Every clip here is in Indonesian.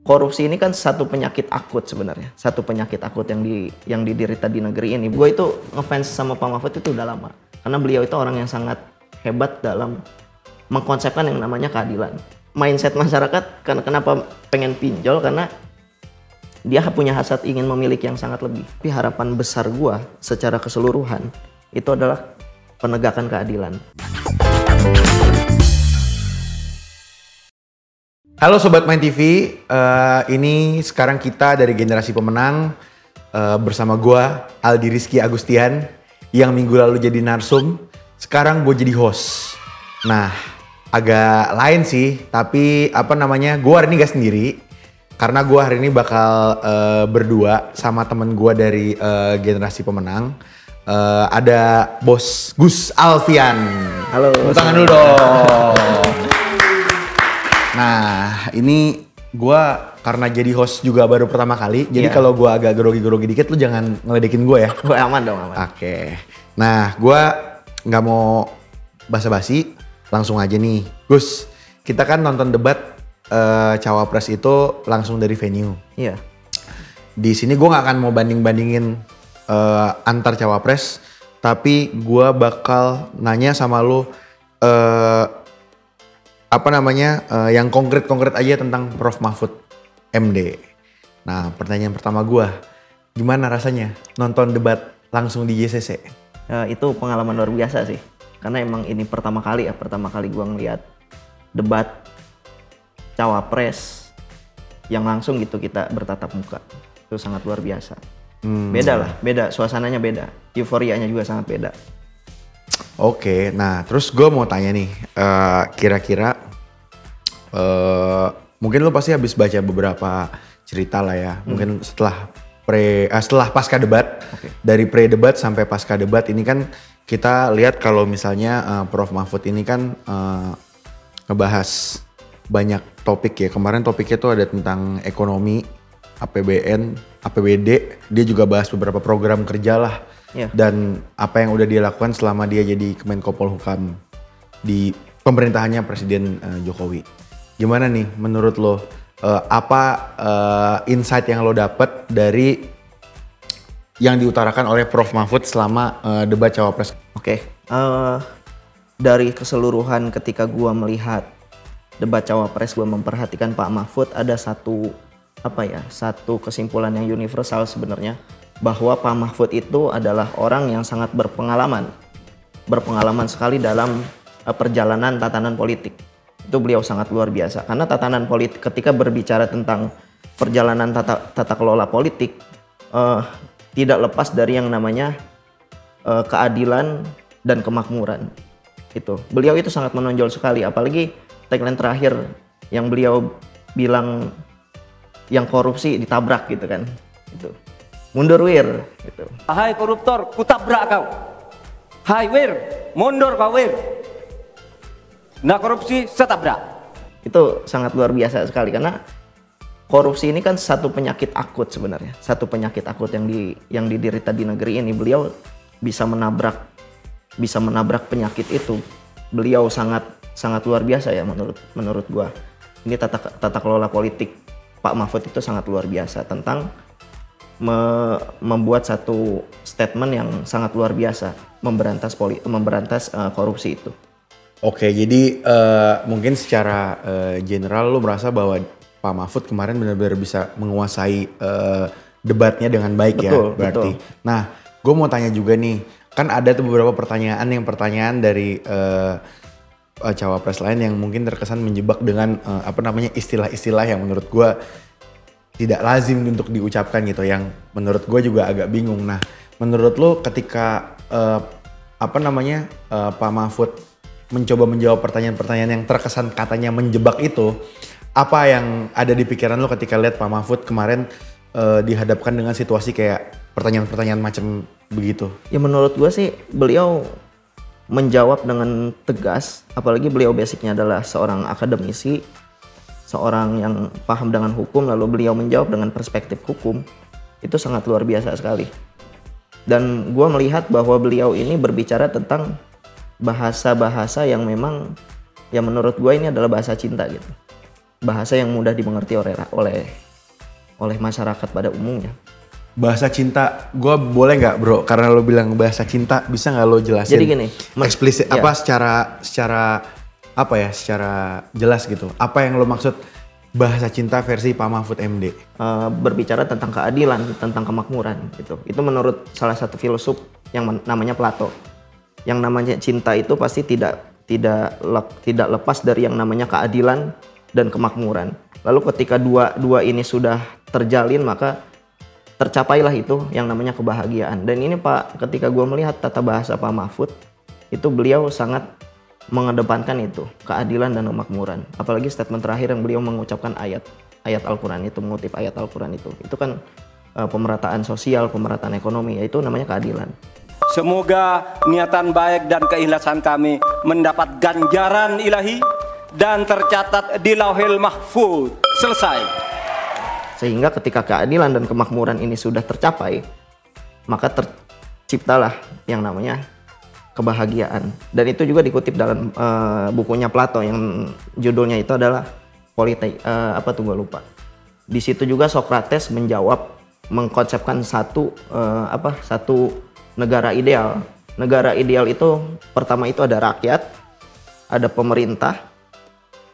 Korupsi ini kan satu penyakit akut sebenarnya, satu penyakit akut yang diderita di negeri ini. Gue itu ngefans sama Pak Mahfud itu udah lama, karena beliau itu orang yang sangat hebat dalam mengkonsepkan yang namanya keadilan. Mindset masyarakat kenapa pengen pinjol, karena dia punya hasrat ingin memiliki yang sangat lebih. Tapi harapan besar gue secara keseluruhan itu adalah penegakan keadilan. Halo Sobat Main TV, ini sekarang kita dari Generasi Pemenang bersama gua Aldi Rizky Agustian yang minggu lalu jadi narsum, sekarang gue jadi host. Nah, agak lain sih, tapi gua hari ini gak sendiri karena gua hari ini bakal berdua sama temen gua dari Generasi Pemenang. Ada Bos Gus Alfian. Halo. Tepuk tangan dulu dong. Nah, ini gua karena jadi host juga baru pertama kali, jadi kalau gua agak grogi-grogi dikit, lu jangan ngeledekin gua ya. Gue aman dong, aman. Oke. Nah, gua nggak mau basa-basi, langsung aja nih. Gus, kita kan nonton debat Cawapres itu langsung dari venue. Iya. Di sini gua nggak akan mau banding-bandingin antar Cawapres, tapi gua bakal nanya sama lu yang konkret-konkret aja tentang Prof Mahfud MD. Nah, pertanyaan pertama gua, gimana rasanya nonton debat langsung di JCC? Itu pengalaman luar biasa sih, karena emang ini pertama kali gua ngeliat debat Cawapres yang langsung gitu kita bertatap muka. Itu sangat luar biasa. Beda suasananya beda, euforianya juga sangat beda. Oke, nah terus gue mau tanya nih, kira-kira mungkin lo pasti habis baca beberapa cerita lah ya, mungkin setelah pasca debat, dari pre-debat sampai pasca debat ini kan kita lihat kalau misalnya Prof Mahfud ini kan ngebahas banyak topik ya. Kemarin topiknya tuh ada tentang ekonomi, APBN, APBD, dia juga bahas beberapa program kerja lah. Dan apa yang udah dia lakukan selama dia jadi Kemenko Polhukam di pemerintahannya Presiden Jokowi. Gimana nih menurut lo, insight yang lo dapet dari yang diutarakan oleh Prof Mahfud selama debat Cawapres? Dari keseluruhan ketika gua melihat debat Cawapres, gua memperhatikan Pak Mahfud, ada satu kesimpulan yang universal sebenarnya, bahwa Pak Mahfud itu adalah orang yang sangat berpengalaman sekali dalam perjalanan tatanan politik. Itu beliau sangat luar biasa, karena tatanan politik ketika berbicara tentang perjalanan tata kelola politik tidak lepas dari yang namanya keadilan dan kemakmuran. Itu beliau itu sangat menonjol sekali, apalagi tagline terakhir yang beliau bilang, yang korupsi ditabrak gitu kan, itu mundur wir gitu. Hai koruptor, kutabrak kau. Hai wir, mundur kau wir. Nah korupsi setabrak. Itu sangat luar biasa sekali, karena korupsi ini kan satu penyakit akut sebenarnya, satu penyakit akut yang diderita di negeri ini. Beliau bisa menabrak penyakit itu. Beliau sangat luar biasa ya menurut gua. Ini tata kelola politik Pak Mahfud itu sangat luar biasa, tentang membuat satu statement yang sangat luar biasa memberantas korupsi itu. Oke, jadi mungkin secara general lu merasa bahwa Pak Mahfud kemarin benar-benar bisa menguasai debatnya dengan baik. Betul, ya berarti. Betul. Nah, gue mau tanya juga nih, kan ada tuh beberapa pertanyaan dari Cawapres lain yang mungkin terkesan menjebak dengan istilah-istilah yang menurut gue tidak lazim untuk diucapkan gitu, yang menurut gue juga agak bingung. Nah, menurut lo ketika Pak Mahfud mencoba menjawab pertanyaan-pertanyaan yang terkesan katanya menjebak itu, apa yang ada di pikiran lo ketika lihat Pak Mahfud kemarin dihadapkan dengan situasi kayak pertanyaan-pertanyaan macam begitu? Ya menurut gue sih beliau menjawab dengan tegas, apalagi beliau basicnya adalah seorang akademisi, seorang yang paham dengan hukum, lalu beliau menjawab dengan perspektif hukum. Itu sangat luar biasa sekali. Dan gue melihat bahwa beliau ini berbicara tentang bahasa-bahasa yang memang, ya menurut gue ini adalah bahasa cinta gitu. bahasa yang mudah dimengerti oleh masyarakat pada umumnya. Bahasa cinta, gue boleh nggak bro? Karena lo bilang bahasa cinta, bisa nggak lo jelasin? Jadi gini, eksplisit ya. apa secara apa ya? Secara jelas gitu. Apa yang lo maksud bahasa cinta versi Pak Mahfud MD? Berbicara tentang keadilan, tentang kemakmuran gitu. Itu menurut salah satu filosof yang namanya Plato. Yang namanya cinta itu pasti tidak lepas dari yang namanya keadilan dan kemakmuran. Lalu ketika dua ini sudah terjalin, maka tercapailah itu yang namanya kebahagiaan. Dan ini Pak, ketika gue melihat tata bahasa Pak Mahfud, itu beliau sangat mengedepankan itu, keadilan dan kemakmuran. Apalagi statement terakhir yang beliau mengucapkan ayat Al-Quran itu, mengutip ayat Al-Quran itu kan pemerataan sosial, pemerataan ekonomi, yaitu namanya keadilan. Semoga niatan baik dan keikhlasan kami mendapat ganjaran ilahi dan tercatat di Lauhil Mahfuz. Selesai. Sehingga ketika keadilan dan kemakmuran ini sudah tercapai, maka terciptalah yang namanya kebahagiaan. Dan itu juga dikutip dalam bukunya Plato yang judulnya itu adalah apa tuh gue lupa. Di situ juga Socrates mengkonsepkan satu negara ideal. Negara ideal itu pertama itu ada rakyat, ada pemerintah,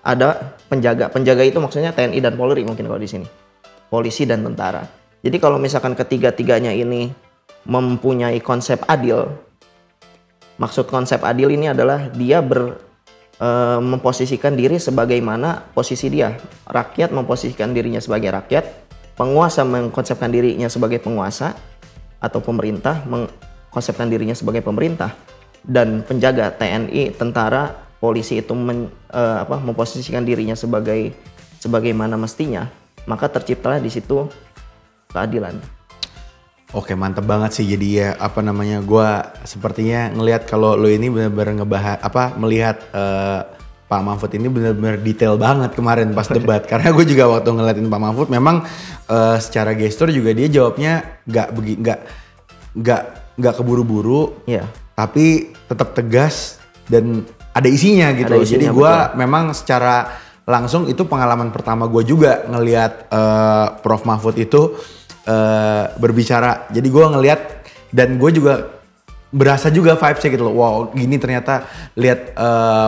ada penjaga. Penjaga itu maksudnya TNI dan Polri mungkin kalau di sini. Polisi dan tentara. Jadi kalau misalkan ketiga-tiganya ini mempunyai konsep adil, maksud konsep adil ini adalah dia memposisikan diri sebagaimana posisi dia. Rakyat memposisikan dirinya sebagai rakyat, penguasa mengkonsepkan dirinya sebagai penguasa, atau pemerintah mengkonsepkan dirinya sebagai pemerintah, dan penjaga TNI, tentara, polisi itu memposisikan dirinya sebagaimana mestinya. Maka terciptalah di situ keadilan. Oke, mantep banget sih. Jadi ya gue sepertinya ngelihat kalau lo ini benar-benar melihat Pak Mahfud ini benar-benar detail banget kemarin pas debat. Karena gue juga waktu ngeliatin Pak Mahfud memang secara gestur juga dia jawabnya nggak keburu-buru, tapi tetap tegas dan ada isinya gitu. Jadi gue memang secara langsung itu pengalaman pertama gue juga ngelihat Prof Mahfud itu berbicara. Jadi gue ngelihat dan gue juga berasa juga vibes-nya gitu loh. Wow, gini ternyata lihat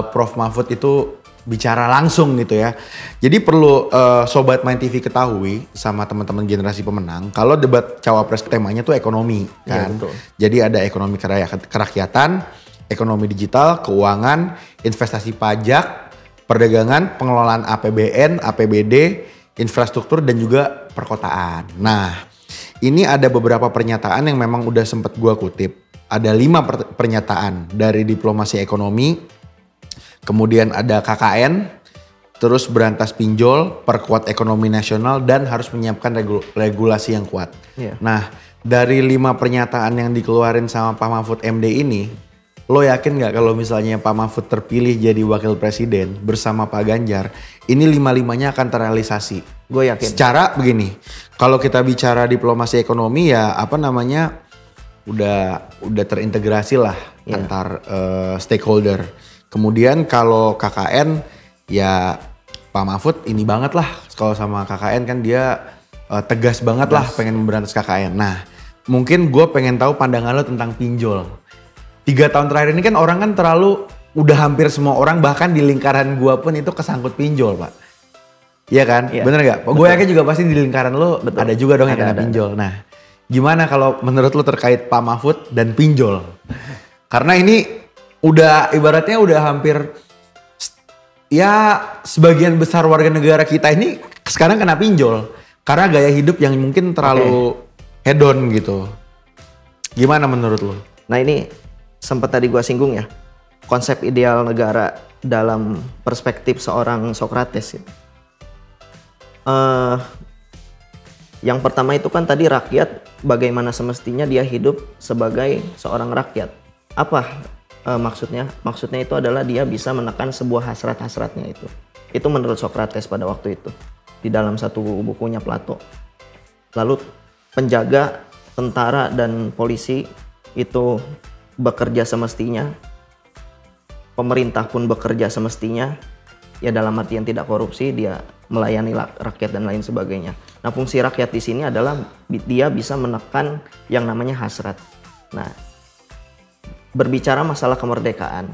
Prof Mahfud itu bicara langsung gitu ya. Jadi perlu Sobat Main TV ketahui sama teman-teman generasi pemenang, kalau debat cawapres temanya tuh ekonomi kan. Ya, jadi ada ekonomi kerakyatan, ekonomi digital, keuangan, investasi pajak, perdagangan, pengelolaan APBN, APBD, infrastruktur, dan juga perkotaan. Nah, ini ada beberapa pernyataan yang memang udah sempet gue kutip. Ada 5 pernyataan dari diplomasi ekonomi, kemudian ada KKN, terus berantas pinjol, perkuat ekonomi nasional, dan harus menyiapkan regulasi yang kuat. Nah, dari 5 pernyataan yang dikeluarin sama Pak Mahfud MD ini, lo yakin nggak kalau misalnya Pak Mahfud terpilih jadi wakil presiden bersama Pak Ganjar, ini 5-5-nya akan terrealisasi? Gue yakin. Secara begini, kalau kita bicara diplomasi ekonomi ya udah terintegrasi lah antar stakeholder. Kemudian kalau KKN ya Pak Mahfud ini banget lah, kalau sama KKN kan dia tegas banget lah pengen memberantas KKN. Nah, mungkin gue pengen tahu pandangan lo tentang pinjol. 3 tahun terakhir ini kan orang kan udah hampir semua orang, bahkan di lingkaran gua pun itu kesangkut pinjol, Pak. Iya kan? Iya. Bener gak? Gue yakin juga pasti di lingkaran lo ada juga dong yang kena pinjol. Nah, gimana kalau menurut lo terkait Pak Mahfud dan pinjol? Karena ini udah ibaratnya udah hampir ya sebagian besar warga negara kita ini sekarang kena pinjol. Karena gaya hidup yang mungkin terlalu hedon gitu. Gimana menurut lo? Nah ini sempat tadi gua singgung ya, konsep ideal negara dalam perspektif seorang Socrates. Yang pertama itu kan tadi rakyat, bagaimana semestinya dia hidup sebagai seorang rakyat. Apa maksudnya? Maksudnya itu adalah dia bisa menekan sebuah hasrat-hasratnya itu. Itu menurut Socrates pada waktu itu di dalam satu bukunya Plato. Lalu penjaga, tentara dan polisi itu bekerja semestinya, pemerintah pun bekerja semestinya, ya dalam artian tidak korupsi, dia melayani rakyat dan lain sebagainya. Nah, fungsi rakyat di sini adalah dia bisa menekan yang namanya hasrat. Nah, berbicara masalah kemerdekaan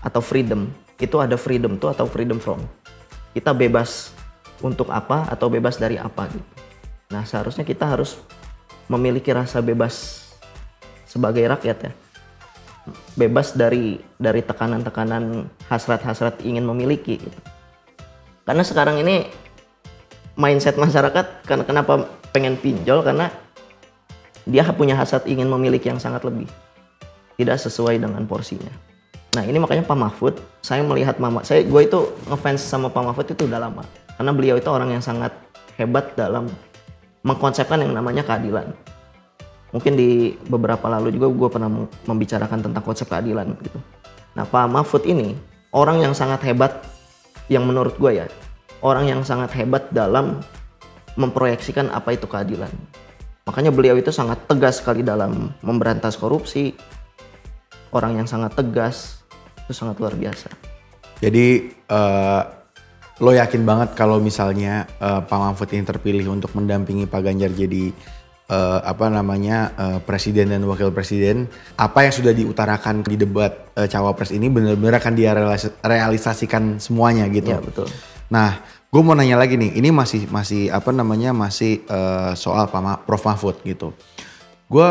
atau freedom, itu ada freedom to atau freedom from. Kita bebas untuk apa atau bebas dari apa gitu. Nah, seharusnya kita harus memiliki rasa bebas sebagai rakyat ya. Bebas dari tekanan-tekanan hasrat-hasrat ingin memiliki gitu. Karena sekarang ini mindset masyarakat kenapa pengen pinjol, karena dia punya hasrat ingin memiliki yang sangat lebih, tidak sesuai dengan porsinya. Nah, ini makanya Pak Mahfud, saya melihat gue itu ngefans sama Pak Mahfud itu udah lama, karena beliau itu orang yang sangat hebat dalam mengkonsepkan yang namanya keadilan. Mungkin di beberapa lalu juga gue pernah membicarakan tentang konsep keadilan gitu. Nah, Pak Mahfud ini orang yang sangat hebat, yang menurut gue ya, orang yang sangat hebat dalam memproyeksikan apa itu keadilan. Makanya beliau itu sangat tegas sekali dalam memberantas korupsi. Orang yang sangat tegas, itu sangat luar biasa. Jadi lo yakin banget kalau misalnya Pak Mahfud ini terpilih untuk mendampingi Pak Ganjar jadi presiden dan wakil presiden, apa yang sudah diutarakan di debat cawapres ini benar-benar akan dia realisasikan semuanya gitu. Ya, betul. Nah, gue mau nanya lagi nih, ini masih soal Prof Mahfud gitu. Gue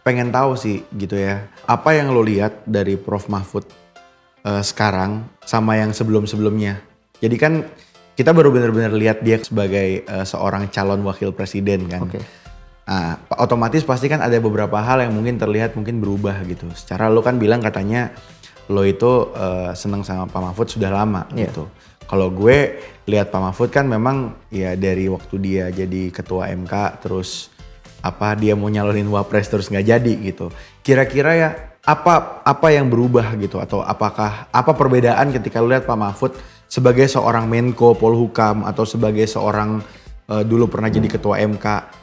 pengen tahu sih gitu ya, apa yang lo lihat dari Prof Mahfud sekarang sama yang sebelum-sebelumnya. Jadi kan kita baru benar-benar lihat dia sebagai seorang calon wakil presiden kan. Okay. Nah, otomatis pasti kan ada beberapa hal yang mungkin terlihat mungkin berubah gitu. Secara lo kan bilang katanya lo itu seneng sama Pak Mahfud sudah lama gitu. Kalau gue lihat Pak Mahfud kan memang ya dari waktu dia jadi ketua MK terus dia mau nyalonin wapres terus nggak jadi gitu. Kira-kira ya apa yang berubah gitu, atau apa perbedaan ketika lo lihat Pak Mahfud sebagai seorang Menko Polhukam atau sebagai seorang dulu pernah jadi ketua MK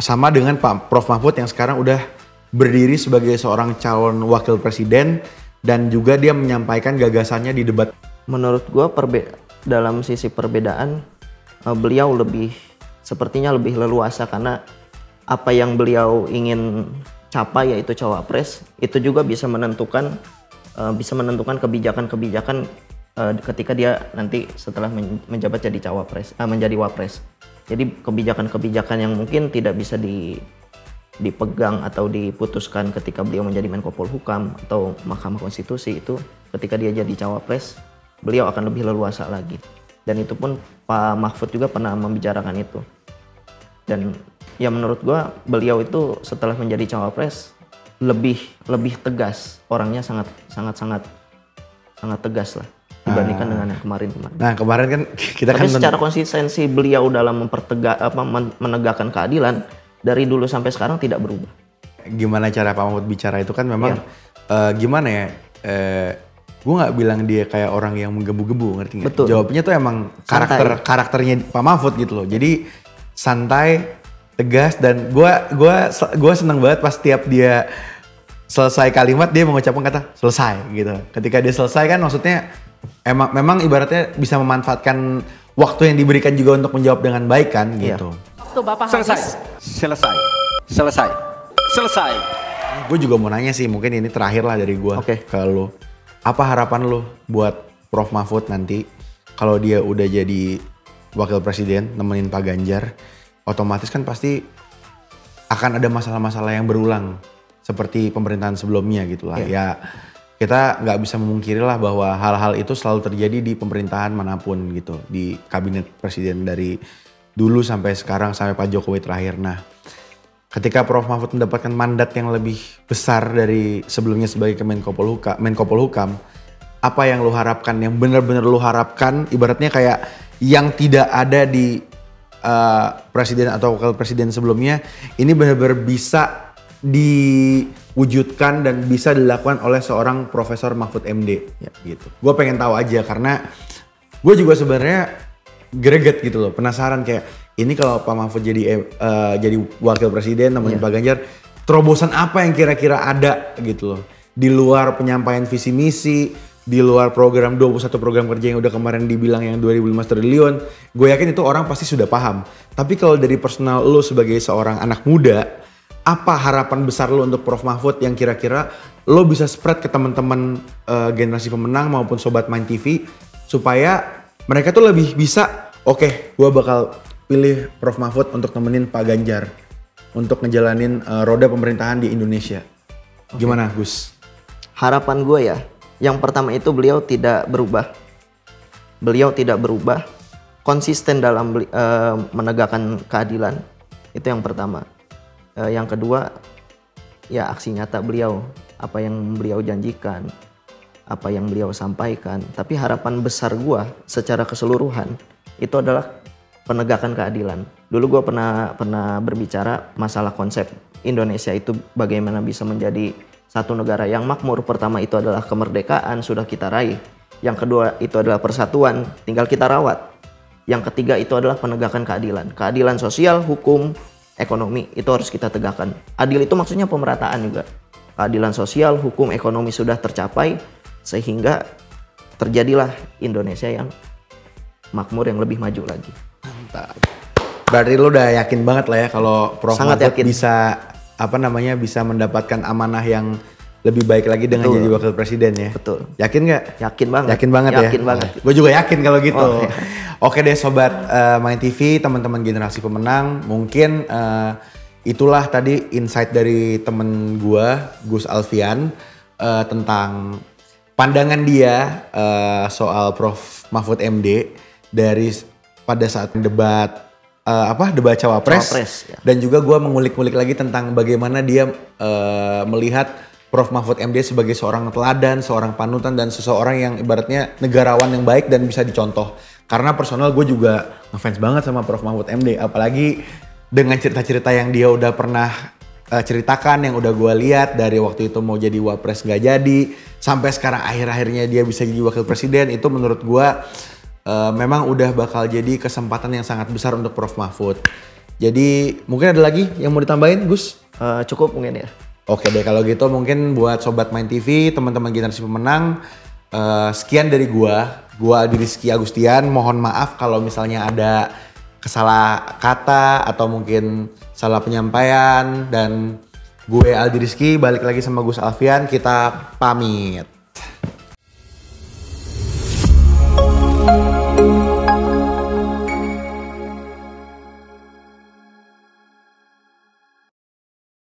sama dengan Pak Prof Mahfud yang sekarang udah berdiri sebagai seorang calon wakil presiden dan juga dia menyampaikan gagasannya di debat. Menurut gue dalam sisi perbedaan beliau sepertinya lebih leluasa, karena apa yang beliau ingin capai yaitu cawapres itu juga bisa menentukan kebijakan-kebijakan ketika dia nanti setelah menjabat jadi menjadi wapres. Jadi kebijakan-kebijakan yang mungkin tidak bisa dipegang atau diputuskan ketika beliau menjadi Menko Polhukam atau Mahkamah Konstitusi, itu ketika dia jadi cawapres beliau akan lebih leluasa lagi. Dan itu pun Pak Mahfud juga pernah membicarakan itu. Dan ya menurut gua beliau itu setelah menjadi cawapres lebih tegas, orangnya sangat tegas lah dibandingkan dengan yang kemarin. Nah, kemarin kan kita tapi secara konsistensi beliau dalam menegakkan keadilan dari dulu sampai sekarang tidak berubah. Gimana cara Pak Mahfud bicara itu kan memang gimana ya? Gue nggak bilang dia kayak orang yang menggebu-gebu, ngerti nggak? Betul. Jawabnya tuh emang karakternya Pak Mahfud gitu loh. Jadi santai, tegas, dan gue seneng banget pas tiap dia selesai kalimat dia mengucapkan kata selesai gitu. Ketika dia selesai kan maksudnya memang ibaratnya bisa memanfaatkan waktu yang diberikan juga untuk menjawab dengan baik kan gitu. Waktu Bapak Selesai. Gue juga mau nanya sih, mungkin ini terakhir lah dari gue ke lo. Apa harapan lo buat Prof Mahfud nanti kalau dia udah jadi wakil presiden nemenin Pak Ganjar? Otomatis kan pasti akan ada masalah-masalah yang berulang seperti pemerintahan sebelumnya gitu lah. Ya kita nggak bisa memungkiri lah bahwa hal-hal itu selalu terjadi di pemerintahan manapun gitu, di kabinet presiden dari dulu sampai sekarang sampai Pak Jokowi terakhir. Nah, ketika Prof Mahfud mendapatkan mandat yang lebih besar dari sebelumnya sebagai Menko Polhukam, apa yang lo harapkan, yang benar-benar lo harapkan, ibaratnya kayak yang tidak ada di presiden atau wakil presiden sebelumnya, ini benar-benar bisa diwujudkan dan bisa dilakukan oleh seorang Profesor Mahfud MD gitu. Gue pengen tahu aja karena gue juga sebenarnya greget gitu loh, penasaran kayak ini kalau Pak Mahfud jadi wakil presiden namanya Pak Ganjar, terobosan apa yang kira-kira ada gitu loh di luar penyampaian visi misi, di luar program 21 program kerja yang udah kemarin dibilang yang 2015 triliun, gue yakin itu orang pasti sudah paham. Tapi kalau dari personal lo sebagai seorang anak muda, apa harapan besar lo untuk Prof Mahfud yang kira-kira lo bisa spread ke teman-teman generasi pemenang maupun sobat Main TV supaya mereka tuh lebih bisa, oke, gue bakal pilih Prof Mahfud untuk nemenin Pak Ganjar untuk ngejalanin roda pemerintahan di Indonesia. Gimana Gus? Harapan gue ya, yang pertama itu beliau tidak berubah. Beliau tidak berubah, konsisten dalam menegakkan keadilan. Itu yang pertama. Yang kedua, ya aksi nyata beliau. Apa yang beliau janjikan, apa yang beliau sampaikan. Tapi harapan besar gue secara keseluruhan itu adalah penegakan keadilan. Dulu gue pernah berbicara masalah konsep Indonesia itu bagaimana bisa menjadi satu negara yang makmur. Pertama itu adalah kemerdekaan, sudah kita raih. Yang kedua itu adalah persatuan, tinggal kita rawat. Yang ketiga itu adalah penegakan keadilan. Keadilan sosial, hukum, ekonomi itu harus kita tegakkan. Adil itu maksudnya pemerataan juga. Keadilan sosial, hukum, ekonomi sudah tercapai sehingga terjadilah Indonesia yang makmur, yang lebih maju lagi. Mantap. Berarti lo udah yakin banget lah ya kalau Prof Mahfud bisa bisa mendapatkan amanah yang lebih baik lagi dengan jadi wakil presiden ya. Betul. Yakin nggak? Yakin banget. Yakin banget ya. Yakin banget. Gue juga yakin kalau gitu. Oh, iya. Oke deh sobat Main TV, teman-teman generasi pemenang, mungkin itulah tadi insight dari temen gue, Gus Alfian, tentang pandangan dia soal Prof Mahfud MD dari pada saat debat debat cawapres ya. Dan juga gue mengulik-ngulik lagi tentang bagaimana dia melihat Prof Mahfud MD sebagai seorang teladan, seorang panutan dan seseorang yang ibaratnya negarawan yang baik dan bisa dicontoh. Karena personal gue juga ngefans banget sama Prof Mahfud MD, apalagi dengan cerita-cerita yang dia udah pernah ceritakan, yang udah gue lihat dari waktu itu mau jadi wapres nggak jadi, sampai sekarang akhir-akhirnya dia bisa jadi wakil presiden. Itu menurut gue memang udah bakal jadi kesempatan yang sangat besar untuk Prof Mahfud. Jadi mungkin ada lagi yang mau ditambahin Gus? Cukup mungkin ya. Oke deh kalau gitu mungkin buat Sobat Main TV, teman-teman generasi pemenang, sekian dari gua Aldi Rizky Agustian. Mohon maaf kalau misalnya ada kesalah kata atau mungkin salah penyampaian, dan gue Aldi Rizky balik lagi sama Gus Alfian, kita pamit.